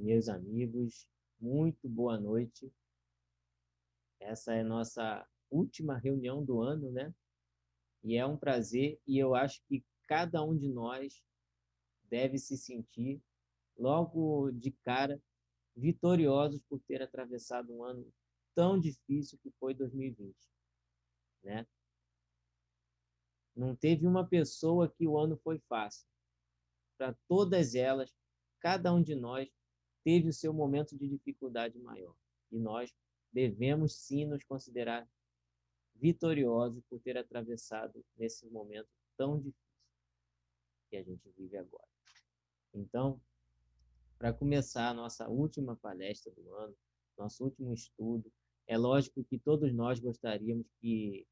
Meus amigos, muito boa noite. Essa é a nossa última reunião do ano, né? E é um prazer, e eu acho que cada um de nós deve se sentir, logo de cara, vitoriosos por ter atravessado um ano tão difícil que foi 2020, né? Não teve uma pessoa que o ano foi fácil. Para todas elas, cada um de nós teve o seu momento de dificuldade maior. E nós devemos sim nos considerar vitoriosos por ter atravessado nesse momento tão difícil que a gente vive agora. Então, para começar a nossa última palestra do ano, nosso último estudo, é lógico que todos nós gostaríamos que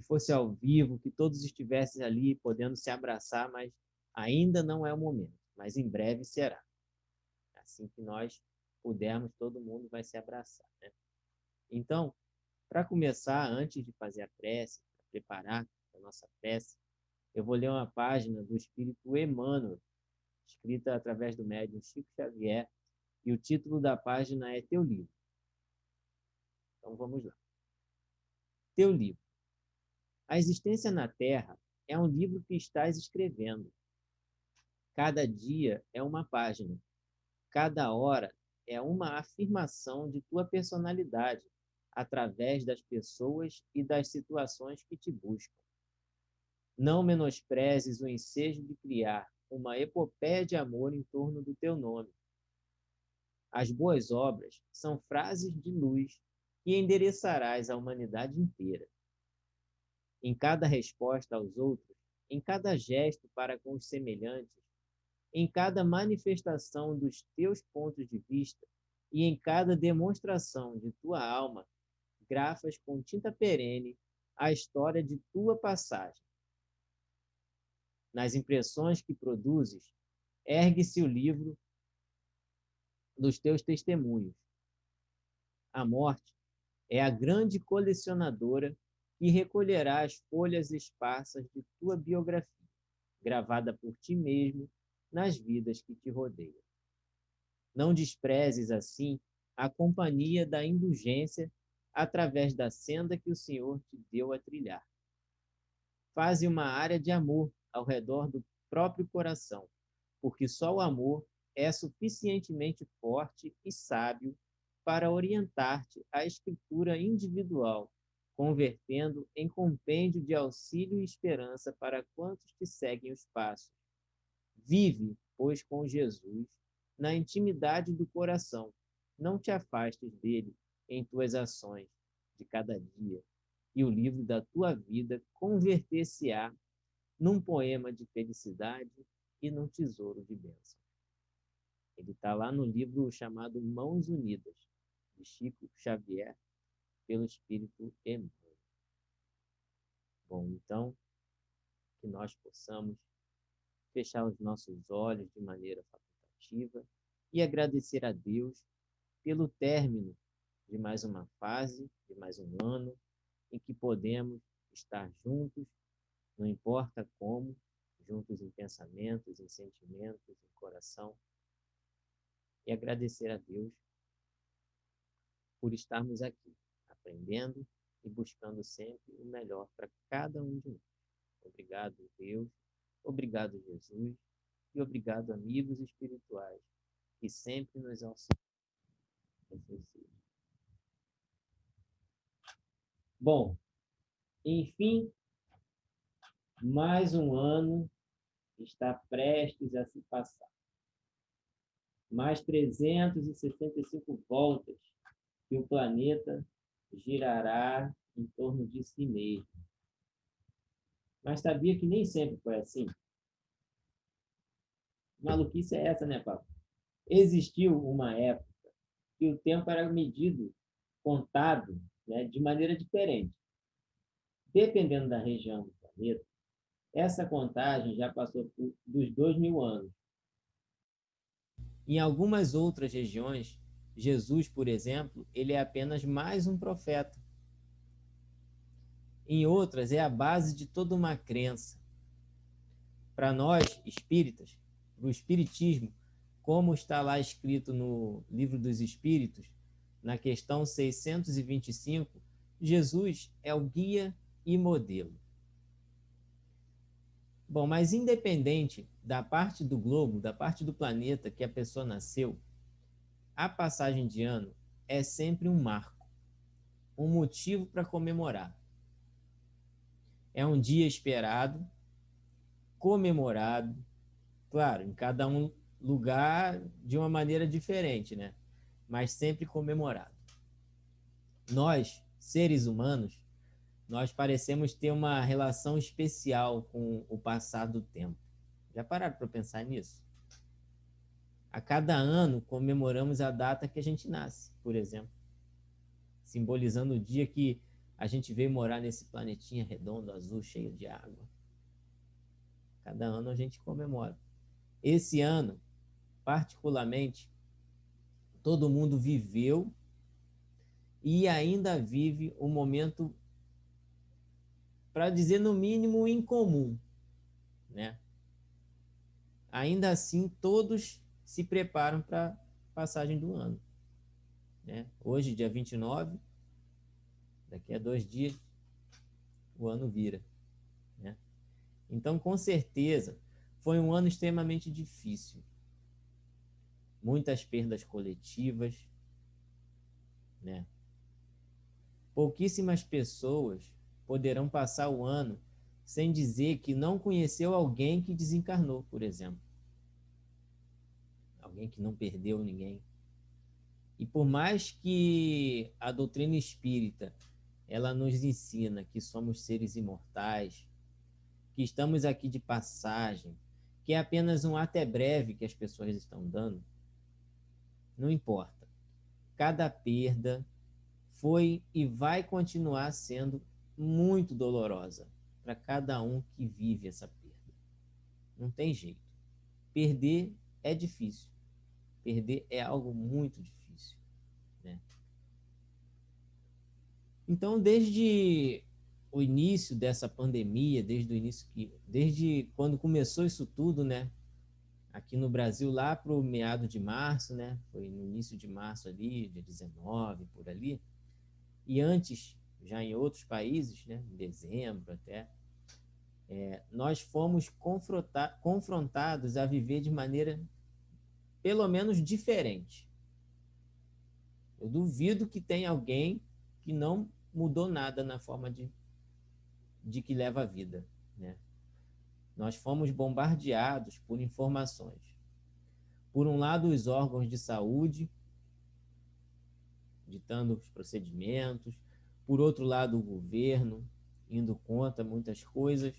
fosse ao vivo, que todos estivessem ali podendo se abraçar, mas ainda não é o momento, mas em breve será. Assim que nós pudermos, todo mundo vai se abraçar, né? Então, para começar, antes de fazer a prece, para preparar a nossa prece, eu vou ler uma página do Espírito Emmanuel, escrita através do médium Chico Xavier, e o título da página é Teu Livro. Então, vamos lá. Teu Livro. A existência na Terra é um livro que estás escrevendo. Cada dia é uma página. Cada hora é uma afirmação de tua personalidade, através das pessoas e das situações que te buscam. Não menosprezes o ensejo de criar uma epopeia de amor em torno do teu nome. As boas obras são frases de luz que endereçarás à humanidade inteira. Em cada resposta aos outros, em cada gesto para com os semelhantes, em cada manifestação dos teus pontos de vista e em cada demonstração de tua alma, grafas com tinta perene a história de tua passagem. Nas impressões que produzes, ergue-se o livro dos teus testemunhos. A morte é a grande colecionadora que recolherá as folhas esparsas de tua biografia, gravada por ti mesmo nas vidas que te rodeiam. Não desprezes, assim, a companhia da indulgência através da senda que o Senhor te deu a trilhar. Faze uma área de amor ao redor do próprio coração, porque só o amor é suficientemente forte e sábio para orientar-te à escritura individual, convertendo em compêndio de auxílio e esperança para quantos te seguem os passos. Vive, pois, com Jesus, na intimidade do coração. Não te afastes dele em tuas ações de cada dia, e o livro da tua vida converter-se-á num poema de felicidade e num tesouro de bênção. Ele está lá no livro chamado Mãos Unidas, de Chico Xavier, pelo Espírito Emmanuel. Bom, então, que nós possamos fechar os nossos olhos de maneira facultativa e agradecer a Deus pelo término de mais uma fase, de mais um ano, em que podemos estar juntos, não importa como, juntos em pensamentos, em sentimentos, em coração, e agradecer a Deus por estarmos aqui, aprendendo e buscando sempre o melhor para cada um de nós. Obrigado, Deus, obrigado, Jesus, e obrigado, amigos espirituais, que sempre nos auxiliam. Bom, enfim, mais um ano está prestes a se passar. Mais 365 voltas que o planeta girará em torno de si mesmo. Mas sabia que nem sempre foi assim? Maluquice é essa, né, papo? Existiu uma época que o tempo era medido, contado, né, de maneira diferente. Dependendo da região do planeta, essa contagem já passou dos 2.000 anos. Em algumas outras regiões, Jesus, por exemplo, ele é apenas mais um profeta. Em outras, é a base de toda uma crença. Para nós, espíritas, para o espiritismo, como está lá escrito no Livro dos Espíritos, na questão 625, Jesus é o guia e modelo. Bom, mas independente da parte do globo, da parte do planeta que a pessoa nasceu, a passagem de ano é sempre um marco, um motivo para comemorar. É um dia esperado, comemorado, claro, em cada um lugar de uma maneira diferente, né? Mas sempre comemorado. Nós, seres humanos, nós parecemos ter uma relação especial com o passar do tempo. Já pararam para pensar nisso? A cada ano comemoramos a data que a gente nasce, por exemplo, simbolizando o dia que a gente veio morar nesse planetinha redondo, azul, cheio de água. Cada ano a gente comemora. Esse ano, particularmente, todo mundo viveu e ainda vive um momento, para dizer no mínimo, incomum, né? Ainda assim, todos se preparam para a passagem do ano, né? Hoje, dia 29, daqui a 2 dias, o ano vira, né? Então, com certeza, foi um ano extremamente difícil. Muitas perdas coletivas, né? Pouquíssimas pessoas poderão passar o ano sem dizer que não conheceu alguém que desencarnou, por exemplo. Alguém que não perdeu ninguém. E por mais que a doutrina espírita ela nos ensina que somos seres imortais, que estamos aqui de passagem, que é apenas um até breve que as pessoas estão dando, não importa. Cada perda foi e vai continuar sendo muito dolorosa para cada um que vive essa perda. Não tem jeito. Perder é difícil. Perder é algo muito difícil, né? Então, desde o início dessa pandemia, desde quando começou isso tudo, né? Aqui no Brasil, lá para o meado de março, né? Foi no início de março ali, dia 19, por ali. E antes, já em outros países, né? Em dezembro até, nós fomos confrontados a viver de maneira, pelo menos, diferente. Eu duvido que tenha alguém que não mudou nada na forma de que leva a vida, né? Nós fomos bombardeados por informações. Por um lado, os órgãos de saúde, ditando os procedimentos. Por outro lado, o governo, indo contra muitas coisas.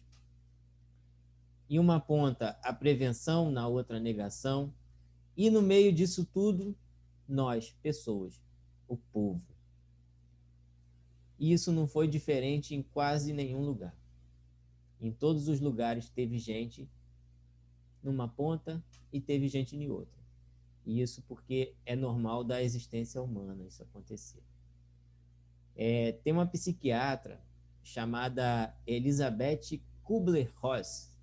Em uma ponta, a prevenção, na outra, a negação. E no meio disso tudo, nós, pessoas, o povo. E isso não foi diferente em quase nenhum lugar. Em todos os lugares teve gente numa ponta e teve gente em outra. E isso porque é normal da existência humana isso acontecer. Tem uma psiquiatra chamada Elizabeth Kubler-Ross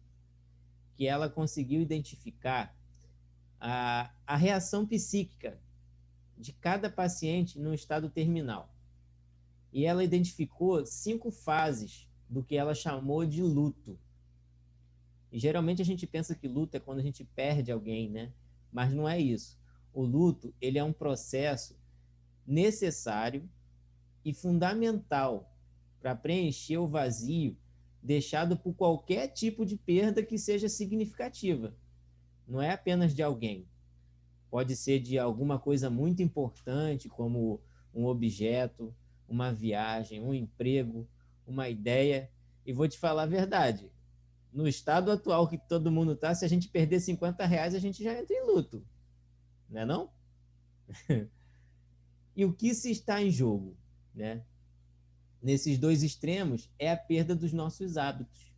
que ela conseguiu identificar a reação psíquica de cada paciente no estado terminal. E ela identificou 5 fases do que ela chamou de luto. E geralmente a gente pensa que luto é quando a gente perde alguém, né? Mas não é isso. O luto, ele é um processo necessário e fundamental para preencher o vazio deixado por qualquer tipo de perda que seja significativa. Não é apenas de alguém. Pode ser de alguma coisa muito importante, como um objeto, uma viagem, um emprego, uma ideia. E vou te falar a verdade. No estado atual que todo mundo está, se a gente perder R$ 50, a gente já entra em luto. Não é não? E o que se está em jogo, né? Nesses dois extremos é a perda dos nossos hábitos.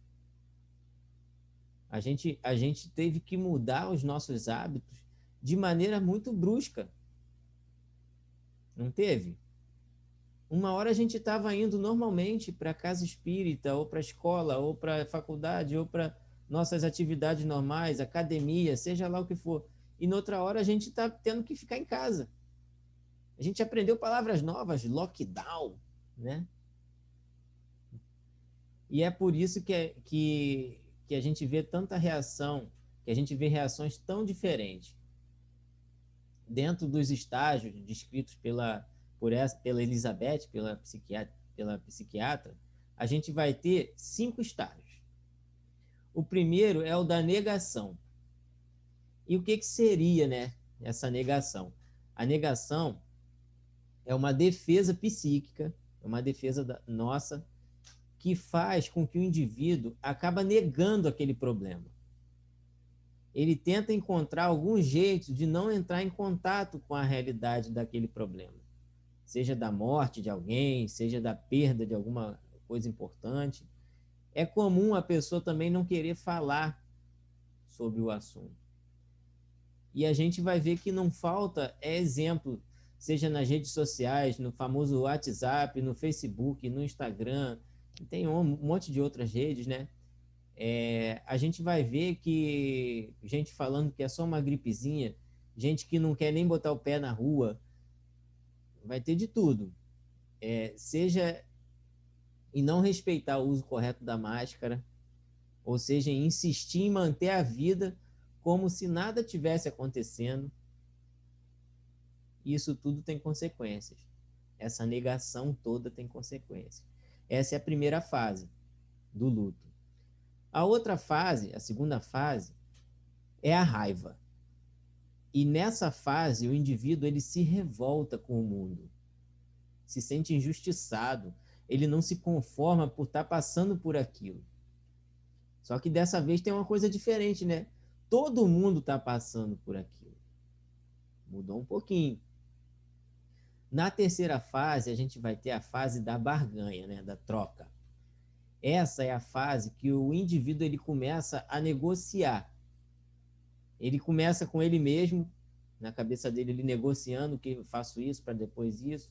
A gente teve que mudar os nossos hábitos de maneira muito brusca. Não teve? Uma hora a gente estava indo normalmente para a casa espírita, ou para a escola, ou para a faculdade, ou para nossas atividades normais, academia, seja lá o que for. e noutra hora a gente está tendo que ficar em casa. A gente aprendeu palavras novas, lockdown, né? E é por isso que a gente vê tanta reação, que a gente vê reações tão diferentes. Dentro dos estágios descritos pela Elizabeth, pela psiquiatra, a gente vai ter 5 estágios. O primeiro é o da negação. E o que seria, né, essa negação? A negação é uma defesa psíquica, é uma defesa nossa, que faz com que o indivíduo acaba negando aquele problema. Ele tenta encontrar algum jeito de não entrar em contato com a realidade daquele problema. Seja da morte de alguém, seja da perda de alguma coisa importante. É comum a pessoa também não querer falar sobre o assunto. E a gente vai ver que não falta exemplo, seja nas redes sociais, no famoso WhatsApp, no Facebook, no Instagram, tem um monte de outras redes, né? A gente vai ver que gente falando que é só uma gripezinha, gente que não quer nem botar o pé na rua, vai ter de tudo. Seja em não respeitar o uso correto da máscara, ou seja, em insistir em manter a vida como se nada tivesse acontecendo. Isso tudo tem consequências. Essa negação toda tem consequências. Essa é a primeira fase do luto. A outra fase, a segunda fase, é a raiva. E nessa fase, o indivíduo ele se revolta com o mundo, se sente injustiçado, ele não se conforma por estar passando por aquilo. Só que dessa vez tem uma coisa diferente, né? Todo mundo está passando por aquilo. Mudou um pouquinho. Na terceira fase, a gente vai ter a fase da barganha, né? Da troca. Essa é a fase que o indivíduo ele começa a negociar. Ele começa com ele mesmo, na cabeça dele, ele negociando que eu faço isso para depois isso,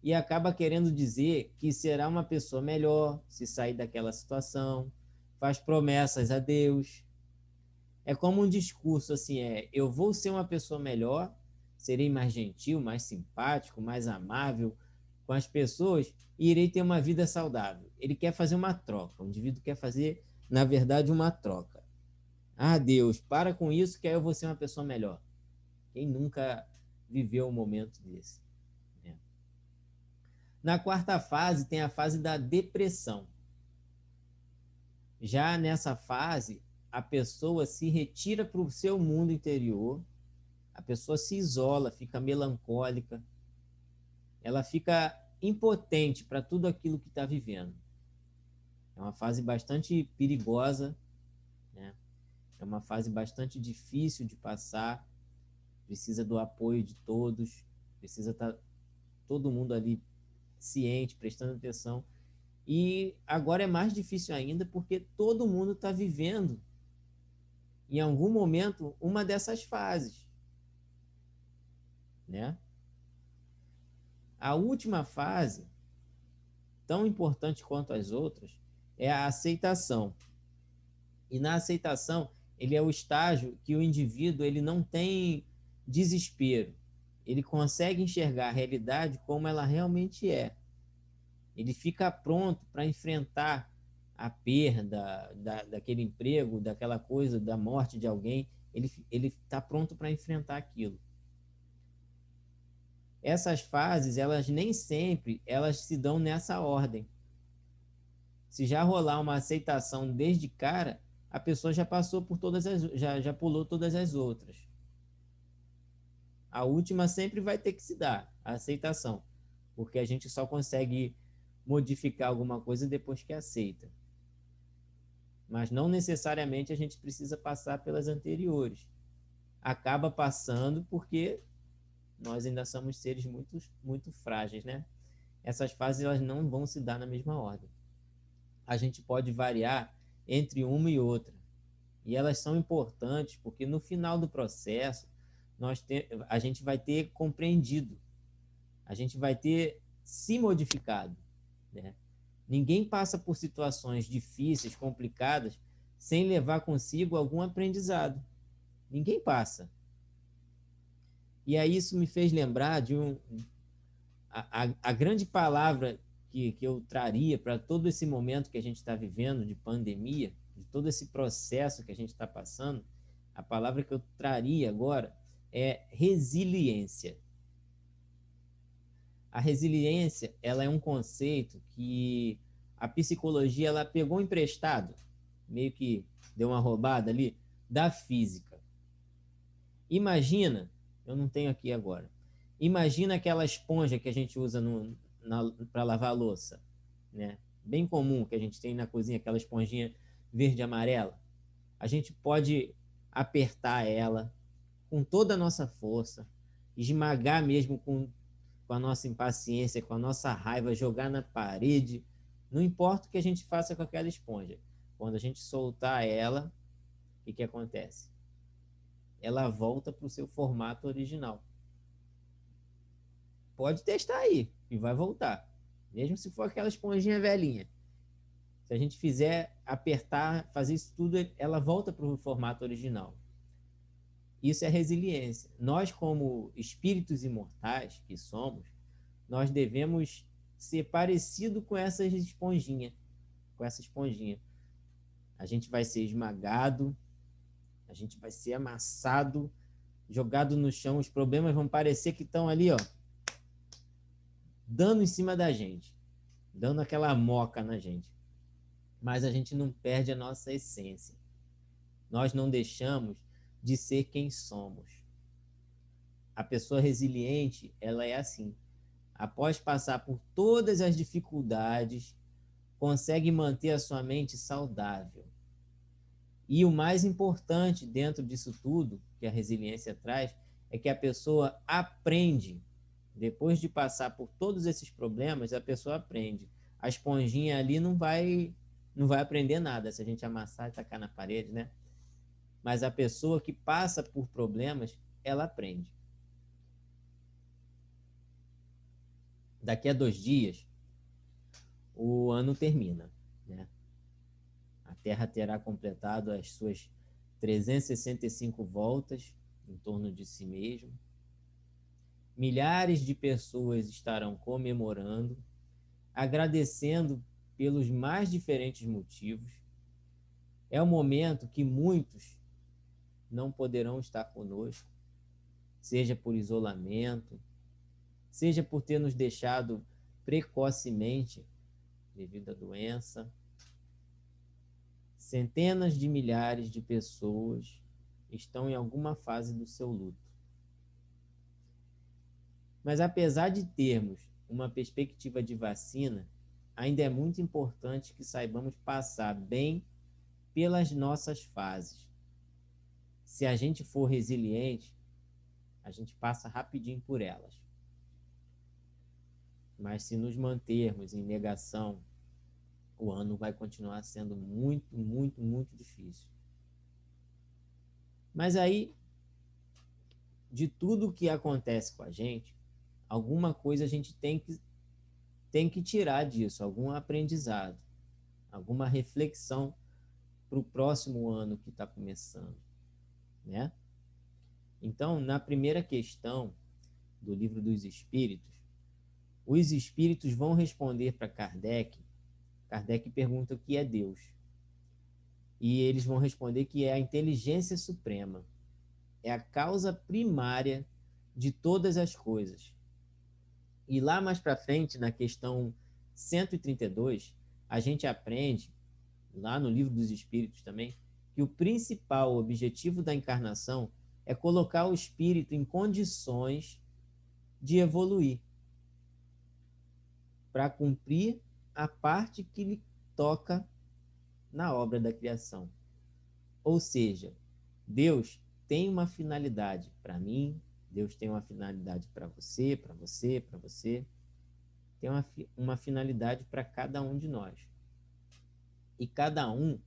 e acaba querendo dizer que será uma pessoa melhor se sair daquela situação, faz promessas a Deus. É como um discurso assim, eu vou ser uma pessoa melhor, serei mais gentil, mais simpático, mais amável com as pessoas e irei ter uma vida saudável. Ele quer fazer uma troca, o indivíduo quer fazer, na verdade, uma troca. Ah, Deus, para com isso que aí eu vou ser uma pessoa melhor. Quem nunca viveu um momento desse? Né? Na quarta fase tem a fase da depressão. Já nessa fase, a pessoa se retira para o seu mundo interior, a pessoa se isola, fica melancólica, ela fica impotente para tudo aquilo que está vivendo. É uma fase bastante perigosa, né? É uma fase bastante difícil de passar, precisa do apoio de todos, precisa estar todo mundo ali ciente, prestando atenção. E agora é mais difícil ainda porque todo mundo está vivendo, em algum momento, uma dessas fases, né? A última fase, tão importante quanto as outras, é a aceitação. E na aceitação, ele é o estágio que o indivíduo ele não tem desespero. Ele consegue enxergar a realidade como ela realmente é. Ele fica pronto para enfrentar a perda daquele emprego, daquela coisa, da morte de alguém. Ele está pronto para enfrentar aquilo. Essas fases, elas nem sempre elas se dão nessa ordem. Se já rolar uma aceitação desde cara, a pessoa já passou por já pulou todas as outras. A última sempre vai ter que se dar, a aceitação, porque a gente só consegue modificar alguma coisa depois que aceita. Mas não necessariamente a gente precisa passar pelas anteriores. Acaba passando porque nós ainda somos seres muito, muito frágeis, né? Essas fases elas não vão se dar na mesma ordem. A gente pode variar entre uma e outra. E elas são importantes porque no final do processo a gente vai ter compreendido, a gente vai ter se modificado, né? Ninguém passa por situações difíceis, complicadas, sem levar consigo algum aprendizado. Ninguém passa. E aí isso me fez lembrar de a grande palavra que eu traria para todo esse momento que a gente está vivendo de pandemia, de todo esse processo que a gente está passando, a palavra que eu traria agora é resiliência. A resiliência, ela é um conceito que a psicologia ela pegou emprestado, meio que deu uma roubada ali, da física. Imagina, eu não tenho aqui agora, imagina aquela esponja que a gente usa para lavar a louça, né? Bem comum que a gente tem na cozinha, aquela esponjinha verde e amarela. A gente pode apertar ela com toda a nossa força, esmagar mesmo com a nossa impaciência, com a nossa raiva, jogar na parede. Não importa o que a gente faça com aquela esponja. Quando a gente soltar ela, o que acontece? Ela volta para o seu formato original. Pode testar aí e vai voltar. Mesmo se for aquela esponjinha velhinha. Se a gente fizer, apertar, fazer isso tudo, ela volta para o formato original. Isso é resiliência. Nós, como espíritos imortais que somos, nós devemos ser parecido com essa esponjinha. Com essa esponjinha. A gente vai ser esmagado, a gente vai ser amassado, jogado no chão, os problemas vão parecer que estão ali, ó, dando em cima da gente, dando aquela moca na gente. Mas a gente não perde a nossa essência. Nós não deixamos de ser quem somos. A pessoa resiliente, ela é assim. Após passar por todas as dificuldades, consegue manter a sua mente saudável. E o mais importante dentro disso tudo, que a resiliência traz, é que a pessoa aprende. Depois de passar por todos esses problemas, a pessoa aprende. A esponjinha ali não vai aprender nada se a gente amassar e tacar na parede, né? Mas a pessoa que passa por problemas, ela aprende. Daqui a 2 dias, o ano termina, né? A Terra terá completado as suas 365 voltas em torno de si mesmo. Milhares de pessoas estarão comemorando, agradecendo pelos mais diferentes motivos. É o momento que muitos não poderão estar conosco, seja por isolamento, seja por ter nos deixado precocemente devido à doença. Centenas de milhares de pessoas estão em alguma fase do seu luto. Mas apesar de termos uma perspectiva de vacina, ainda é muito importante que saibamos passar bem pelas nossas fases. Se a gente for resiliente, a gente passa rapidinho por elas. Mas se nos mantermos em negação, o ano vai continuar sendo muito, muito, muito difícil. Mas aí, de tudo que acontece com a gente, alguma coisa a gente tem que tirar disso, algum aprendizado, alguma reflexão para o próximo ano que está começando, né? Então, na primeira questão do Livro dos Espíritos, os espíritos vão responder para Kardec. Kardec pergunta o que é Deus. E eles vão responder que é a inteligência suprema. É a causa primária de todas as coisas. E lá mais para frente, na questão 132, a gente aprende, lá no Livro dos Espíritos também, que o principal objetivo da encarnação é colocar o espírito em condições de evoluir, para cumprir a parte que lhe toca na obra da criação. Ou seja, Deus tem uma finalidade para mim, Deus tem uma finalidade para você, para você, para você. Tem uma finalidade para cada um de nós. E cada um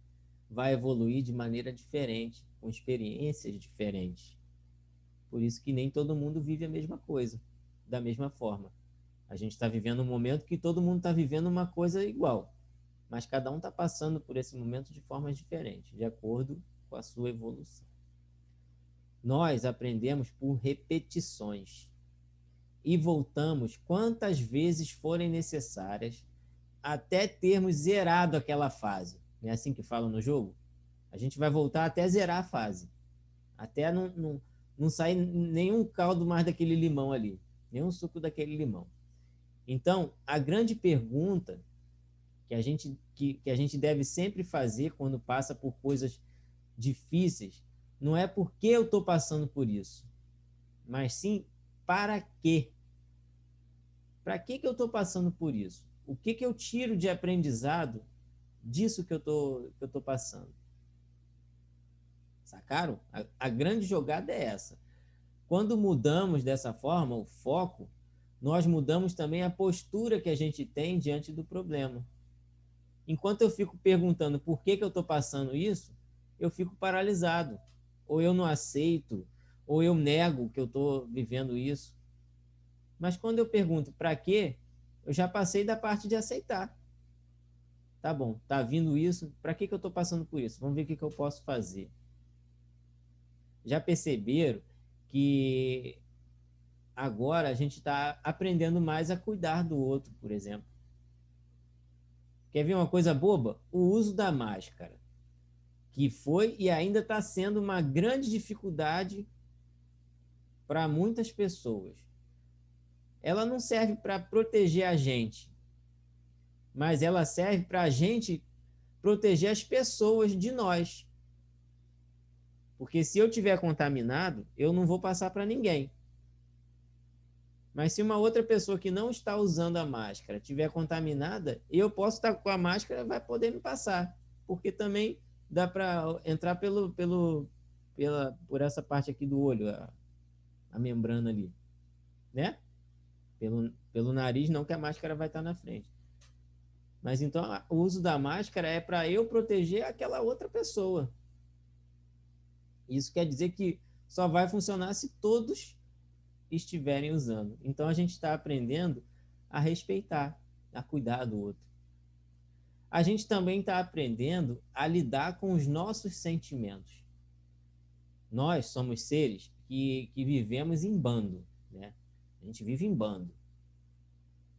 vai evoluir de maneira diferente, com experiências diferentes. Por isso que nem todo mundo vive a mesma coisa, da mesma forma. A gente está vivendo um momento que todo mundo está vivendo uma coisa igual, mas cada um está passando por esse momento de formas diferentes, de acordo com a sua evolução. Nós aprendemos por repetições e voltamos quantas vezes forem necessárias até termos zerado aquela fase. Não é assim que falam no jogo? A gente vai voltar até zerar a fase. Até não sair nenhum caldo mais daquele limão ali. Nenhum suco daquele limão. Então, a grande pergunta que a gente deve sempre fazer quando passa por coisas difíceis não é por que eu estou passando por isso, mas sim para quê? Para que eu estou passando por isso? O que eu tiro de aprendizado disso que eu tô passando? Sacaram? A grande jogada é essa. Quando mudamos dessa forma, o foco, nós mudamos também a postura que a gente tem diante do problema. Enquanto eu fico perguntando por que eu estou passando isso, eu fico paralisado. Ou eu não aceito, ou eu nego que eu estou vivendo isso. Mas quando eu pergunto para quê, eu já passei da parte de aceitar. Tá bom, tá vindo isso, para que eu estou passando por isso? Vamos ver o que eu posso fazer. Já perceberam que agora a gente está aprendendo mais a cuidar do outro, por exemplo. Quer ver uma coisa boba? O uso da máscara, que foi e ainda está sendo uma grande dificuldade para muitas pessoas. Ela não serve para proteger a gente, mas ela serve para a gente proteger as pessoas de nós. Porque se eu tiver contaminado, eu não vou passar para ninguém. Mas se uma outra pessoa que não está usando a máscara tiver contaminada, eu posso estar com a máscara, vai poder me passar. Porque também dá para entrar por essa parte aqui do olho, a membrana ali, né? Pelo nariz, não que a máscara vai estar na frente. Mas então o uso da máscara é para eu proteger aquela outra pessoa. Isso quer dizer que só vai funcionar se todos estiverem usando. Então a gente está aprendendo a respeitar, a cuidar do outro. A gente também está aprendendo a lidar com os nossos sentimentos. Nós somos seres que vivemos em bando, né? A gente vive em bando.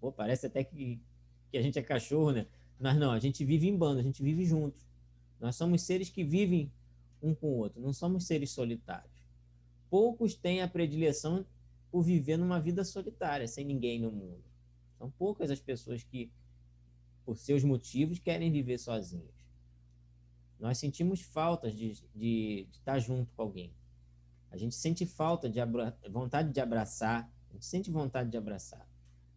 Pô, parece até que a gente é cachorro, né? Mas não, a gente vive em bando, a gente vive juntos. Nós somos seres que vivem um com o outro, não somos seres solitários. Poucos têm a predileção por viver numa vida solitária, sem ninguém no mundo. São poucas as pessoas que, por seus motivos, querem viver sozinhos. Nós sentimos falta de estar junto com alguém. A gente sente falta vontade de abraçar, a gente sente vontade de abraçar,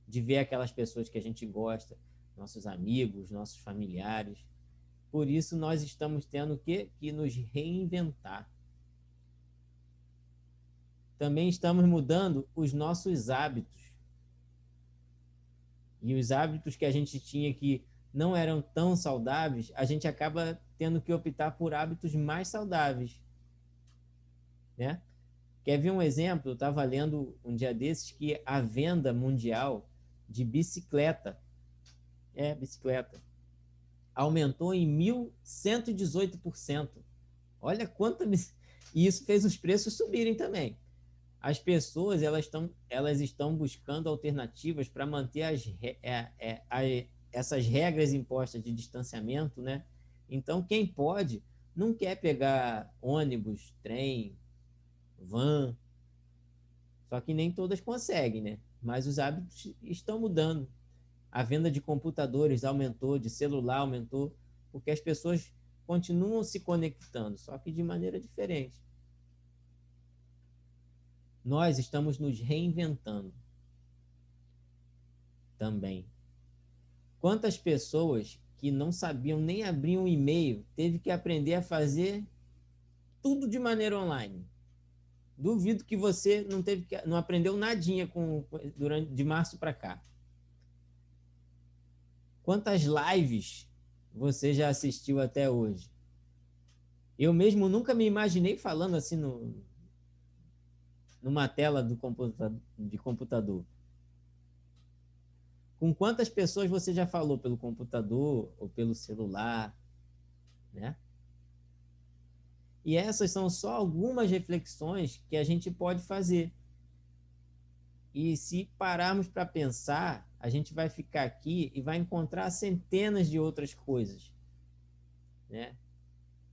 de ver aquelas pessoas que a gente gosta, nossos amigos, nossos familiares. Por isso nós estamos tendo que nos reinventar. Também estamos mudando os nossos hábitos. E os hábitos que a gente tinha que não eram tão saudáveis, a gente acaba tendo que optar por hábitos mais saudáveis, né? Quer ver um exemplo? Eu estava lendo um dia desses que a venda mundial de bicicleta, aumentou em 1.118%. Olha quanto... E isso fez os preços subirem também. As pessoas elas estão buscando alternativas para manter essas regras impostas de distanciamento, né? Então, quem pode não quer pegar ônibus, trem, van, só que nem todas conseguem, né? Mas os hábitos estão mudando. A venda de computadores aumentou, de celular aumentou, porque as pessoas continuam se conectando, só que de maneira diferente. Nós estamos nos reinventando também. Quantas pessoas que não sabiam nem abrir um e-mail teve que aprender a fazer tudo de maneira online? Duvido que você não aprendeu nadinha de março para cá. Quantas lives você já assistiu até hoje? Eu mesmo nunca me imaginei falando assim numa tela de computador. Com quantas pessoas você já falou pelo computador ou pelo celular, né? E essas são só algumas reflexões que a gente pode fazer. E se pararmos para pensar, a gente vai ficar aqui e vai encontrar centenas de outras coisas, né?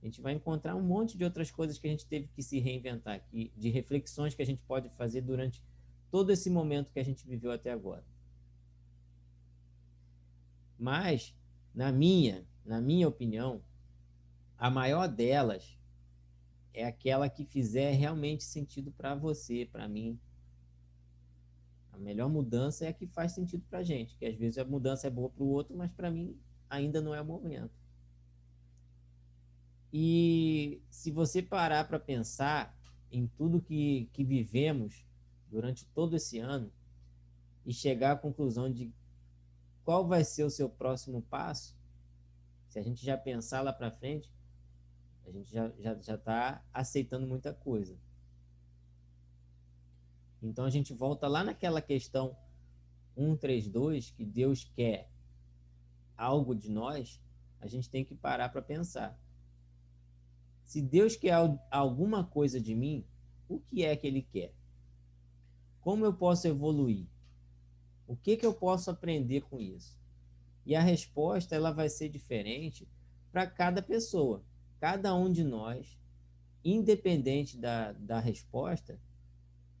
A gente vai encontrar um monte de outras coisas que a gente teve que se reinventar aqui, de reflexões que a gente pode fazer durante todo esse momento que a gente viveu até agora. Mas, na minha opinião, a maior delas é aquela que fizer realmente sentido para você, para mim. A melhor mudança é a que faz sentido para a gente, que às vezes a mudança é boa para o outro, mas para mim ainda não é o momento. E se você parar para pensar em tudo que vivemos durante todo esse ano e chegar à conclusão de qual vai ser o seu próximo passo, se a gente já pensar lá para frente, a gente já está aceitando muita coisa. Então a gente volta lá naquela questão 132, que Deus quer algo de nós, a gente tem que parar para pensar. Se Deus quer alguma coisa de mim, o que é que Ele quer? Como eu posso evoluir? O que eu posso aprender com isso? E a resposta ela vai ser diferente para cada pessoa. Cada um de nós, independente da resposta,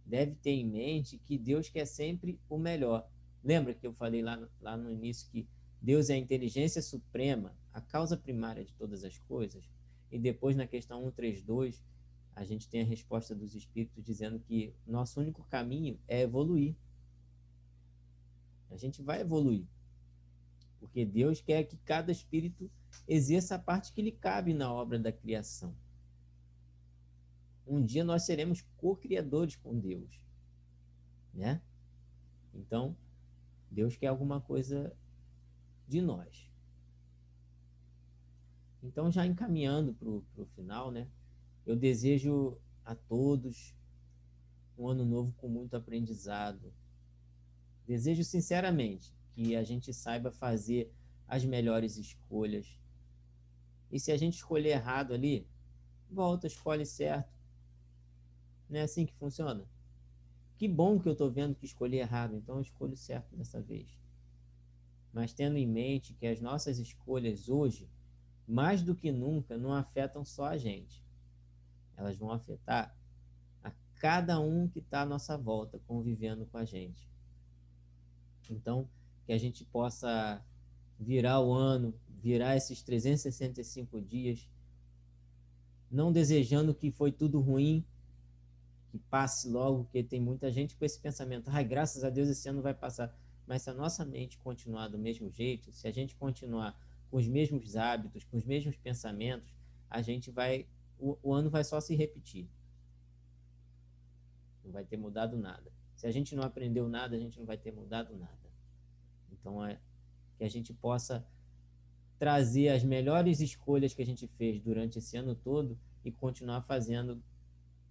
deve ter em mente que Deus quer sempre o melhor. Lembra que eu falei lá no início que Deus é a inteligência suprema, a causa primária de todas as coisas? E depois, na questão 132, a gente tem a resposta dos Espíritos dizendo que nosso único caminho é evoluir. A gente vai evoluir, porque Deus quer que cada espírito exerça a parte que lhe cabe na obra da criação. Um dia nós seremos co-criadores com Deus, né? Então, Deus quer alguma coisa de nós. Então, já encaminhando para o final, né? Eu desejo a todos um ano novo com muito aprendizado. Desejo sinceramente que a gente saiba fazer as melhores escolhas. E se a gente escolher errado ali, volta, escolhe certo. Não é assim que funciona? Que bom que eu estou vendo que escolhi errado, então eu escolho certo dessa vez. Mas tendo em mente que as nossas escolhas hoje, mais do que nunca, não afetam só a gente. Elas vão afetar a cada um que está à nossa volta, convivendo com a gente. Então, que a gente possa virar o ano, virar esses 365 dias, não desejando que foi tudo ruim, que passe logo, porque tem muita gente com esse pensamento, ai, graças a Deus esse ano vai passar. Mas se a nossa mente continuar do mesmo jeito, se a gente continuar com os mesmos hábitos, com os mesmos pensamentos, a gente vai, o ano vai só se repetir. Não vai ter mudado nada. Se a gente não aprendeu nada, a gente não vai ter mudado nada. Então é que a gente possa trazer as melhores escolhas que a gente fez durante esse ano todo e continuar fazendo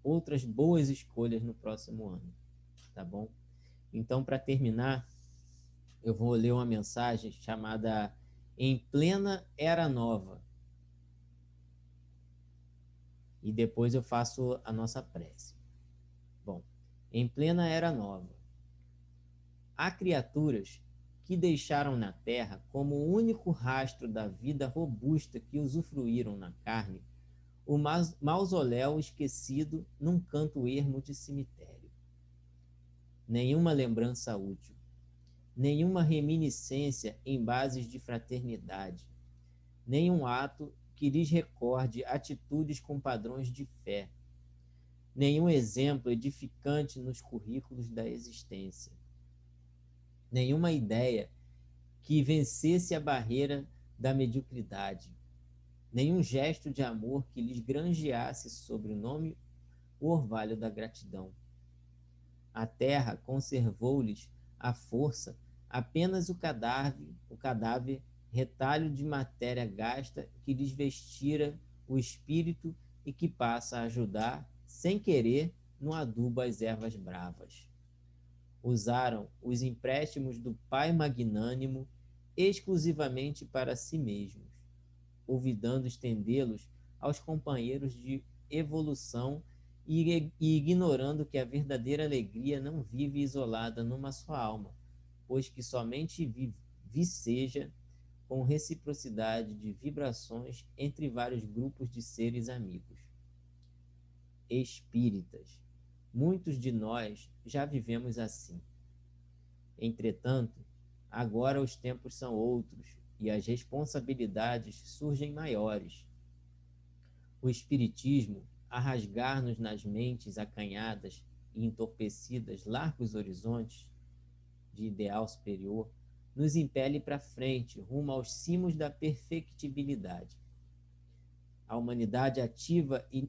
outras boas escolhas no próximo ano, tá bom? Então, para terminar, eu vou ler uma mensagem chamada Em Plena Era Nova. E depois eu faço a nossa prece. Bom, em plena Era Nova, há criaturas que deixaram na terra como o único rastro da vida robusta que usufruíram na carne o mausoléu esquecido num canto ermo de cemitério. Nenhuma lembrança útil, nenhuma reminiscência em bases de fraternidade, nenhum ato que lhes recorde atitudes com padrões de fé, nenhum exemplo edificante nos currículos da existência, nenhuma ideia que vencesse a barreira da mediocridade, nenhum gesto de amor que lhes granjeasse sobre o nome o orvalho da gratidão. A terra conservou-lhes a força apenas o cadáver retalho de matéria gasta que lhes vestira o espírito e que passa a ajudar, sem querer, no adubo às ervas bravas. Usaram os empréstimos do Pai magnânimo exclusivamente para si mesmos, olvidando estendê-los aos companheiros de evolução e ignorando que a verdadeira alegria não vive isolada numa só alma, pois que somente viceja com reciprocidade de vibrações entre vários grupos de seres amigos. Espíritas. Muitos de nós já vivemos assim. Entretanto, agora os tempos são outros e as responsabilidades surgem maiores. O Espiritismo, a rasgar-nos nas mentes acanhadas e entorpecidas largos horizontes de ideal superior, nos impele para frente, rumo aos cimos da perfectibilidade. A humanidade ativa e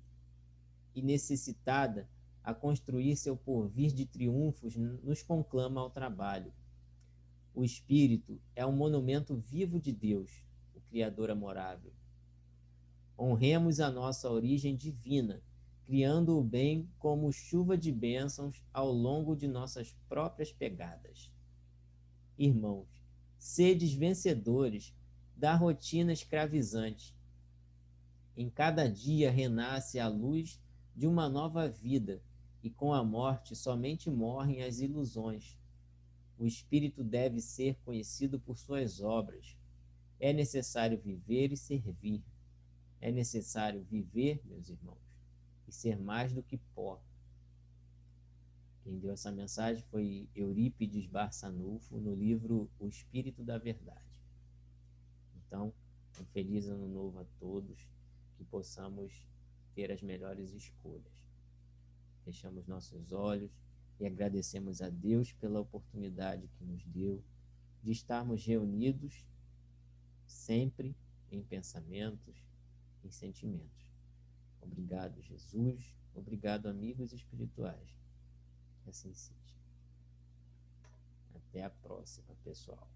necessitada a construir seu porvir de triunfos nos conclama ao trabalho. O espírito é um monumento vivo de Deus, o Criador amorável. Honremos a nossa origem divina, criando o bem como chuva de bênçãos ao longo de nossas próprias pegadas. Irmãos, sedes vencedores da rotina escravizante. Em cada dia renasce a luz de uma nova vida, e com a morte somente morrem as ilusões. O espírito deve ser conhecido por suas obras. É necessário viver e servir. É necessário viver, meus irmãos, e ser mais do que pó. Quem deu essa mensagem foi Eurípides Barçanufo, no livro O Espírito da Verdade. Então, um feliz ano novo a todos, que possamos ter as melhores escolhas. Fechamos nossos olhos e agradecemos a Deus pela oportunidade que nos deu de estarmos reunidos sempre em pensamentos, em sentimentos. Obrigado, Jesus. Obrigado, amigos espirituais. Que assim seja. Até a próxima, pessoal.